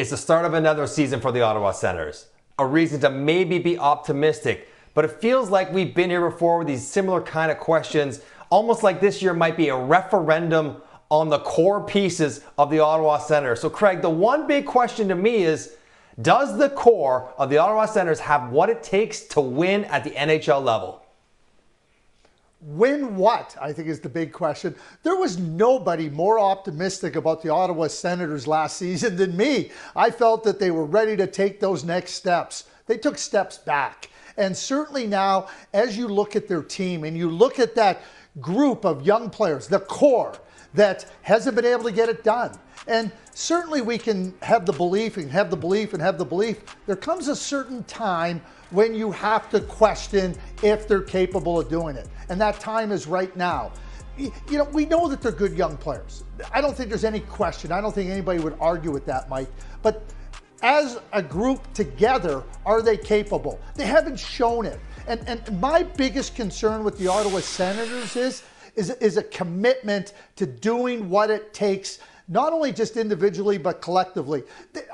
It's the start of another season for the Ottawa Senators. A reason to maybe be optimistic, but it feels like we've been here before with these similar kind of questions, almost like this year might be a referendum on the core pieces of the Ottawa Senators. So Craig, the one big question to me is, does the core of the Ottawa Senators have what it takes to win at the NHL level? Win what, I think, is the big question. There was nobody more optimistic about the Ottawa Senators last season than me. I felt that they were ready to take those next steps. They took steps back. And certainly now, as you look at their team and you look at that group of young players, the core, that hasn't been able to get it done. And certainly we can have the belief and have the belief and have the belief. There comes a certain time when you have to question if they're capable of doing it. And that time is right now. You know, we know that they're good young players. I don't think there's any question. I don't think anybody would argue with that, Mike. But as a group together, are they capable? They haven't shown it. And my biggest concern with the Ottawa Senators is a commitment to doing what it takes, not only just individually, but collectively.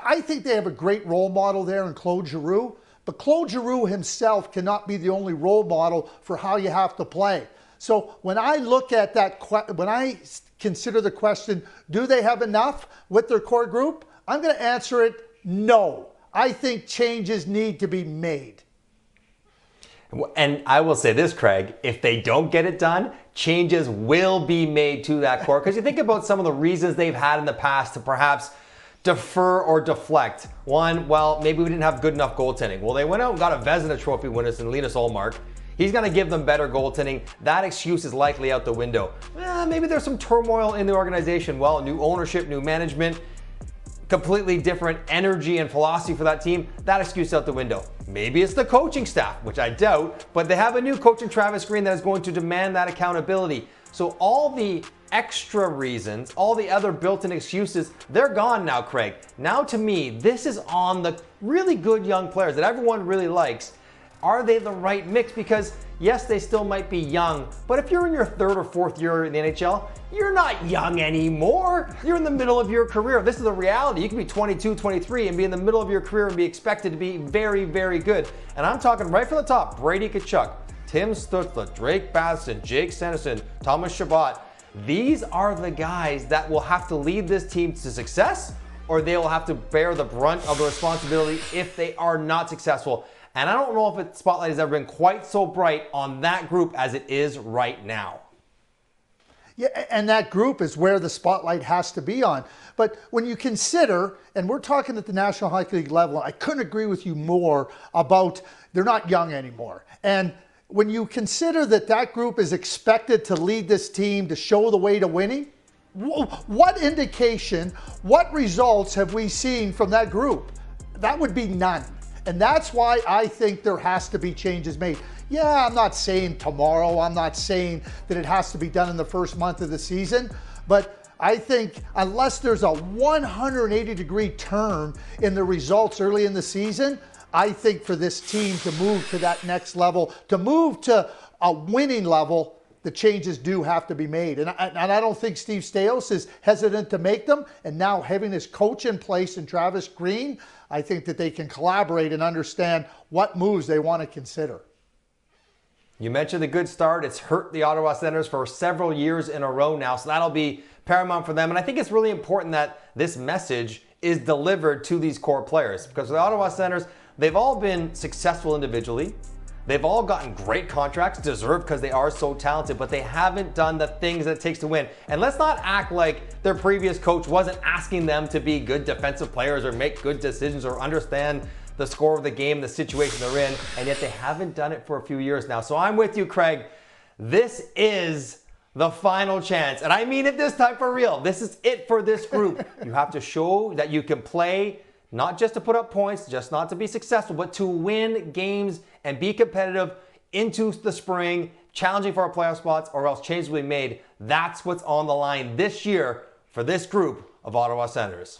I think they have a great role model there in Claude Giroux, but Claude Giroux himself cannot be the only role model for how you have to play. So when I look at that, when I consider the question, do they have enough with their core group? I'm going to answer it, no. I think changes need to be made. And I will say this, Craig, if they don't get it done, changes will be made to that core. Because you think about some of the reasons they've had in the past to perhaps defer or deflect. One, well, maybe we didn't have good enough goaltending. Well, they went out and got a Vezina Trophy winner in Linus Ullmark. He's going to give them better goaltending. That excuse is likely out the window. Maybe there's some turmoil in the organization. Well, new ownership, new management, completely different energy and philosophy for that team. That excuse out the window. Maybe it's the coaching staff, which I doubt, but they have a new coach in Travis Green that is going to demand that accountability. So all the extra reasons, all the other built-in excuses, they're gone now, Craig. Now to me, this is on the really good young players that everyone really likes. Are they the right mix? Because yes, they still might be young, but if you're in your third or fourth year in the NHL, you're not young anymore. You're in the middle of your career. This is the reality. You can be 22, 23 and be in the middle of your career and be expected to be very, very good. And I'm talking right from the top, Brady Tkachuk, Tim Stützle, Drake Batherson, Jake Sanderson, Thomas Chabot. These are the guys that will have to lead this team to success, or they will have to bear the brunt of the responsibility if they are not successful. And I don't know if the spotlight has ever been quite so bright on that group as it is right now. Yeah, and that group is where the spotlight has to be on. But when you consider, and we're talking at the National Hockey League level, I couldn't agree with you more about they're not young anymore. And when you consider that that group is expected to lead this team to show the way to winning, what indication, what results have we seen from that group? That would be none. And that's why I think there has to be changes made. Yeah, I'm not saying tomorrow. I'm not saying that it has to be done in the first month of the season. But I think unless there's a 180-degree turn in the results early in the season, I think for this team to move to that next level, to move to a winning level, the changes do have to be made. And I don't think Steve Staios is hesitant to make them. And now having his coach in place in Travis Green, I think that they can collaborate and understand what moves they want to consider. You mentioned the good start. It's hurt the Ottawa Senators for several years in a row now, so that'll be paramount for them. And I think it's really important that this message is delivered to these core players, because the Ottawa Senators, they've all been successful individually. They've all gotten great contracts, deserved because they are so talented, but they haven't done the things that it takes to win. And let's not act like their previous coach wasn't asking them to be good defensive players or make good decisions or understand the score of the game, the situation they're in, and yet they haven't done it for a few years now. So I'm with you, Craig. This is the final chance, and I mean it this time for real. This is it for this group. You have to show that you can play, not just to put up points, just not to be successful, but to win games and be competitive into the spring, challenging for our playoff spots, or else changes will be made. That's what's on the line this year for this group of Ottawa Senators.